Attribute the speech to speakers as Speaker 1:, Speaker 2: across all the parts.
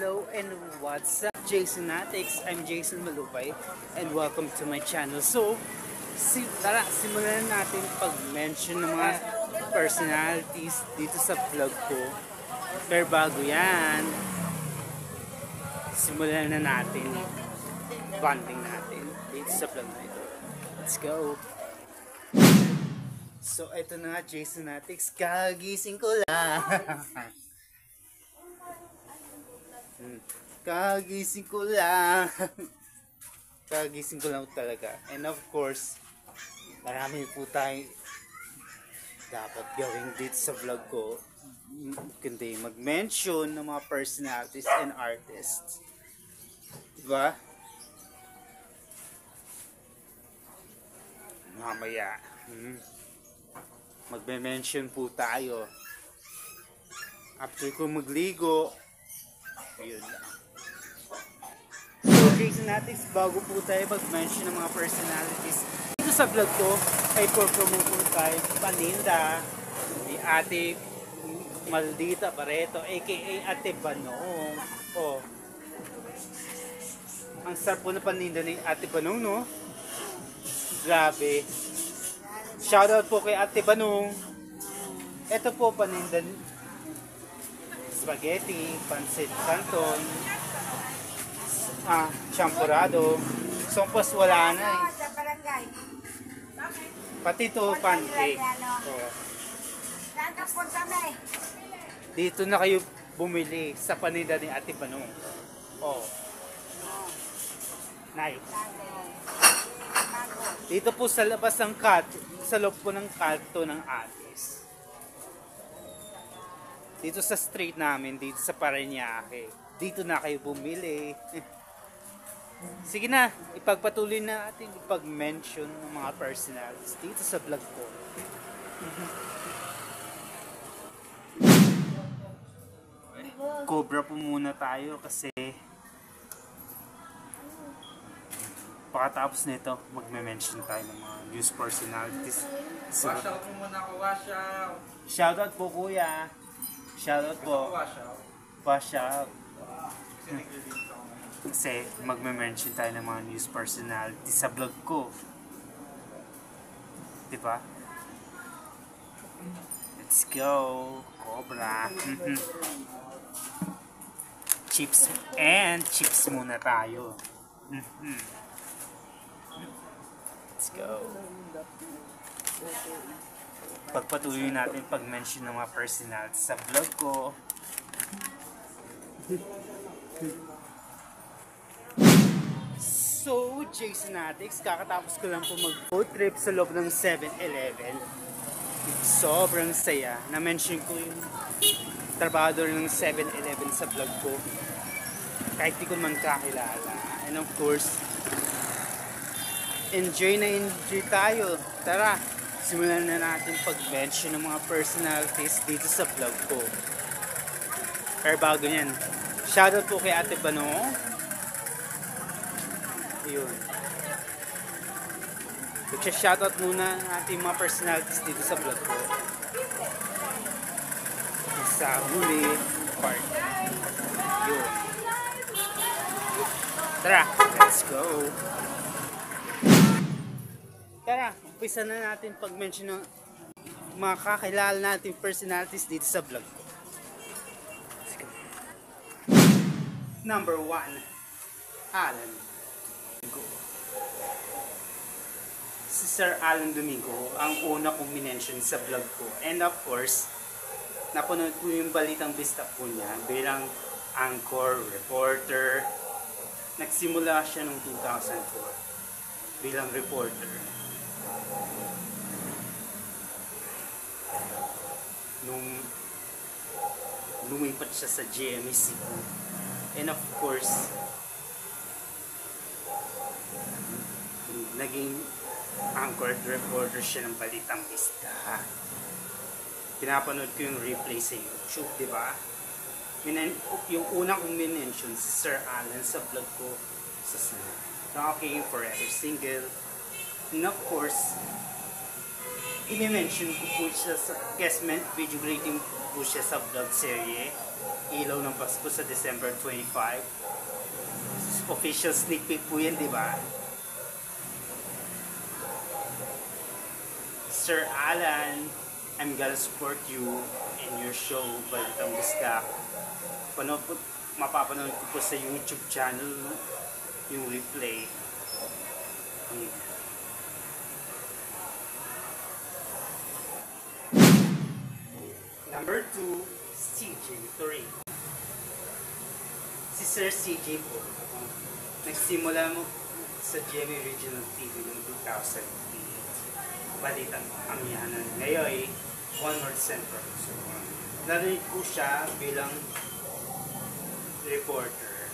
Speaker 1: Hello and what's up, Jasonatics? I'm Jason Malupay and welcome to my channel. So, tara, simulan natin pag-mention ng mga personalities dito sa vlog ko. Pero bago yan, simulan na natin bonding natin dito sa vlog na ito. Let's go! So, ito na nga, Jasonatics. Kagising ko lang. Kagising ko lang. Kagising ko lang talaga. And of course, marami po tayo dapat gawin dito sa vlog ko. Kundi mag-mention ng mga personalities and artists. Diba? Mamaya. Magme-mention po tayo. After ko magligo, yun lang. So, Jasonatics, bago po tayo mag-mention ng mga personalities dito sa vlog ko, ay promote po tayo paninda ni Ate Maldita Barreto, aka Ate Banong. Oh. Ang sarap po na paninda ni Ate Banong, no? Grabe. Shoutout po kay Ate Banong. Ito po paninda spaghetti, pancit canton, champurado. Sompas wala na eh. Pati ito pancake. Oh. Dito na kayo bumili sa paninda ni Ate Banong. Oh. Nice. Dito po sa labas ng sa loob po ng kanto ng Atis. Dito sa street namin, dito sa Parañaque. Dito na kayo bumili. Sige na, ipagpatuloy na natin ipag-mention ng mga personalities dito sa vlog ko. Cobra po muna tayo kasi pagkatapos nito, magme-mention tayo ng mga news personalities. So,
Speaker 2: wash out po muna ako, wash out.
Speaker 1: Shoutout po kuya. Shoutout po. Wash out. Kasi magme-mention tayo ng mga news personalities sa vlog ko. Diba? Let's go. Cobra. Chips muna tayo. Let's go. Pagpatuloy natin pag-mention ng mga personalities sa vlog ko. So, Jasonatics, kakatapos ko lang po mag-food trip sa loob ng 7-Eleven. Sobrang saya. Na-mention ko yung trabahador ng 7-Eleven sa vlog ko. Kahit di ko man kakilala. And of course, enjoy tayo. Tara, simulan na natin pag-mention ng mga personalities dito sa vlog ko. Pero bago yan, shoutout po kay Ate Banong. Ayun. Shoutout muna ang ating mga personalities dito sa vlog ko. Sa huli part. Yun. Tara, let's go. Tara, umpisa na natin pag-mention ng mga kakilala nating personalities dito sa vlog ko. Number 1, Alan Domingo. Si Sir Alan Domingo ang una kong minention sa vlog ko. And of course, napanood ko yung balitang bista po niya bilang anchor, reporter. Nagsimula siya noong 2004 bilang reporter. Nung lumipat siya sa GMA Cebu. And of course, naging anchor reporter siya ng balitang bista. Pinapanood ko yung replay sa YouTube, di ba? Yung una kong minention si Sir Alan sa vlog ko sa Talking Forever Single. And of course, i-mention ko po siya sa guest video rating po siya sa vlog serye Ilaw ng Pasko sa December 25. Official sneak peek po yan, di ba? Sir Alan, I'm gonna support you in your show, Balitang Bisdak. Mapapanood ko po sa YouTube channel, no? Yung replay. Number 2, CJ Torre. Si Sir CJ po, nagsimula mo sa GMA Regional TV noong 2008. Balitang Amyanan. Ngayon, One North Central. So, narinig po siya bilang reporter.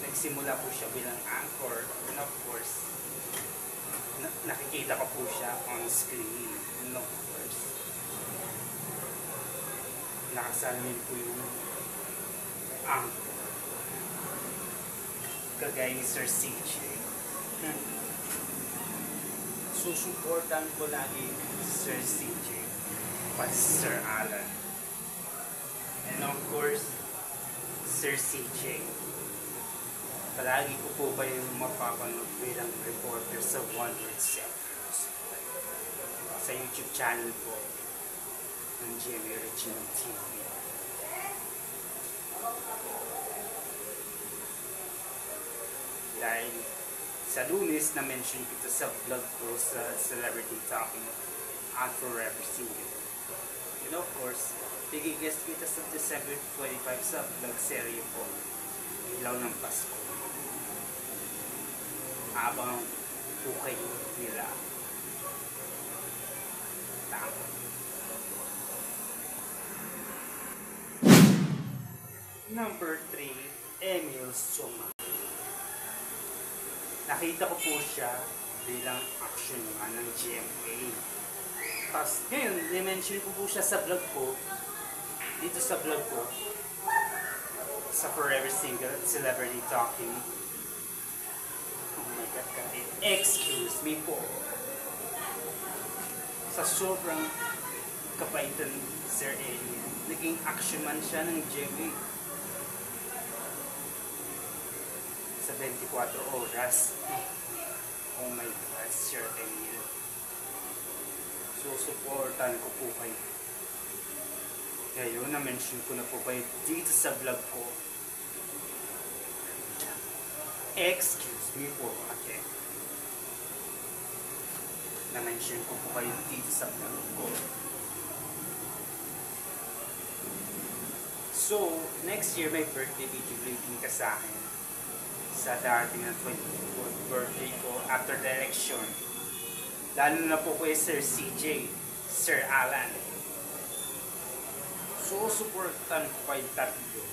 Speaker 1: Nagsimula po siya bilang anchor. And of course, nakikita ko po siya on screen. And of course, nakasalamin po yung anchor. Kagaya ni Sir CJ. Susuportan ko lagi Sir CJ pati Sir Alan, and of course Sir CJ. Palagi ko po ba yung mapapanood bilang reporter sa One World Centers sa YouTube channel po ng GMA Regional TV. Dahil sa Lunes na mention kita sa vlog ko sa Celebrity Talking at Forever Single. And of course, tigigest kita sa December 25 sa vlog serye po, Ilaw ng Pasko. Habang hukay nila. Tama. Number 3, Emil Suma. Nakita ko po siya bilang action man ng GMA. Tapos ngayon, i-mention ko po siya sa vlog ko. Dito sa vlog ko. Sa Forever Single at Celebrity Talking. Oh my God, kapit. Excuse me po. Sa sobrang kapaitan Sir Alien, naging action man siya ng GMA. Sa 24 oras. Oh my God, Sir Emil. Susuportan ko po kayo. Ngayon, na-mention ko na po kayo dito sa vlog ko. Excuse me po, okay. Na-mention ko po kayo dito sa vlog ko. So, next year may birthday video greeting ka sa akin. Sa darating na 24th birthday ko after the election. Lalo na po kay Sir CJ, Sir Alan. So, supportan ko kayo tatlo.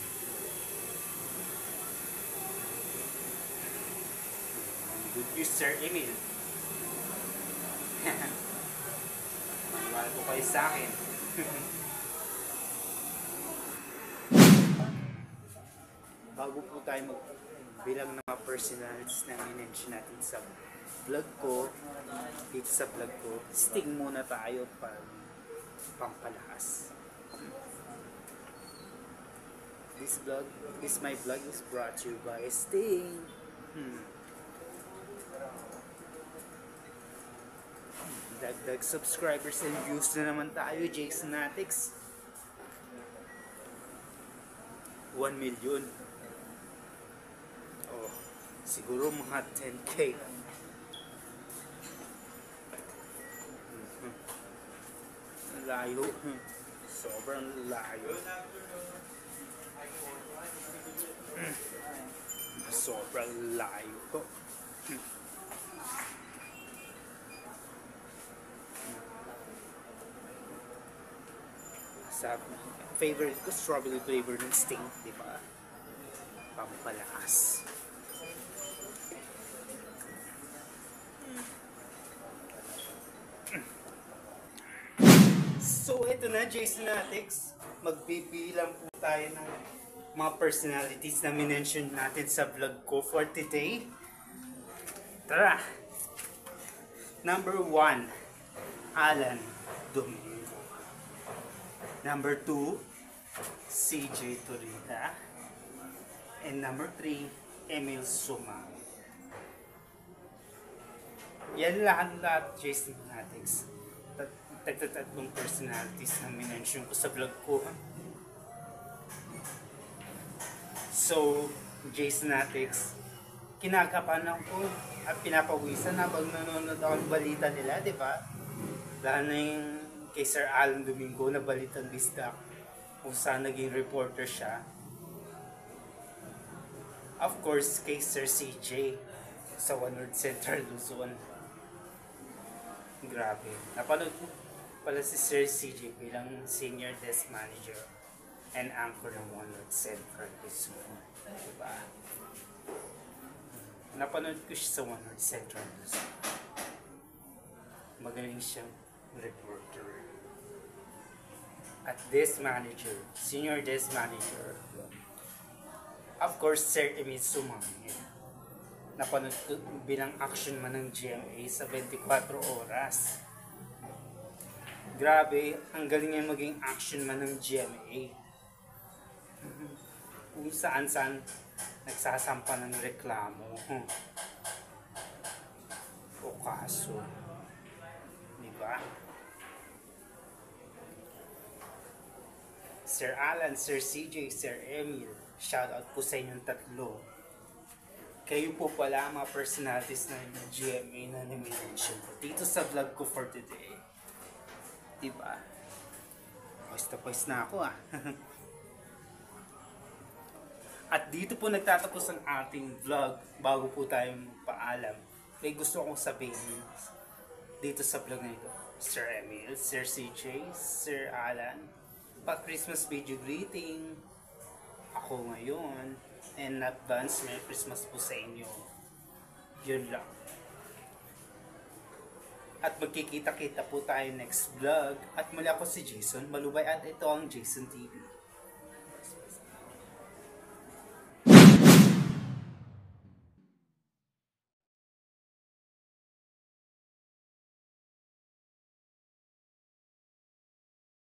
Speaker 1: Good news, Sir Emil. Maniwala po kayo sa akin. Bago po tayo bilang ng mga personalities na minention natin sa vlog ko, dito sa vlog ko, sting muna tayo para pampalakas. My vlog is brought to you by Sting. Dagdag subscribers and views na naman tayo, Jasonatics. 1 million. Siguro mga 10K. Layo. Sobrang layo. Sobrang layo ko. Sa favorite ko, strawberry flavor ng Sting, di ba? Pampalakas. So, ito na, Jasonatics. Magbibilang po tayo ng mga personalities na minention natin sa vlog ko for today. Tara! Number 1, Alan Domingo. Number 2, CJ Torita. And number 3, Emil Suma. Yan lahat Jason Fanatics. Tatlong personalities na minention ko sa vlog ko. So, Jason Fanatics, kinakapanan ko at pinapawisan habang nanonood ako ng balita nila, di ba? Lalo na yung kay Sir Alan Domingo na balitang bisdak kung saan naging reporter siya. Of course, kay Sir CJ sa One World Central Luzon. Grabe. Napanood ko pala si Sir CJ bilang Senior Desk Manager and Anchor ng One World Central Luzon. Diba? Napanood ko siya sa One World Central Luzon. Magaling siyang reporter. At Desk Manager, Senior Desk Manager. Of course, Sir Emil Sumangin. Napanood ko bilang action man ng GMA sa 24 oras. Grabe, ang galing niya maging action man ng GMA. Kung saan-saan nagsasampa ng reklamo. O kaso. Diba? Sir Alan, Sir CJ, Sir Emil, shoutout po sa inyong tatlo. Kayo po pala mga personalities na yung GMA na na-mention ko dito sa vlog ko for today. Diba? Pwes na ako ah. At dito po nagtatapos ang ating vlog bago po tayo paalam. May gusto akong sabihin dito sa vlog na ito. Sir Emil, Sir CJ, Sir Alan, pa-Christmas video greeting. Ako ngayon. And advance Merry Christmas po sa inyo. Yun lang. At magkikita-kita po tayo next vlog. At muli ako si Jason Malubay at ito ang Jason TV.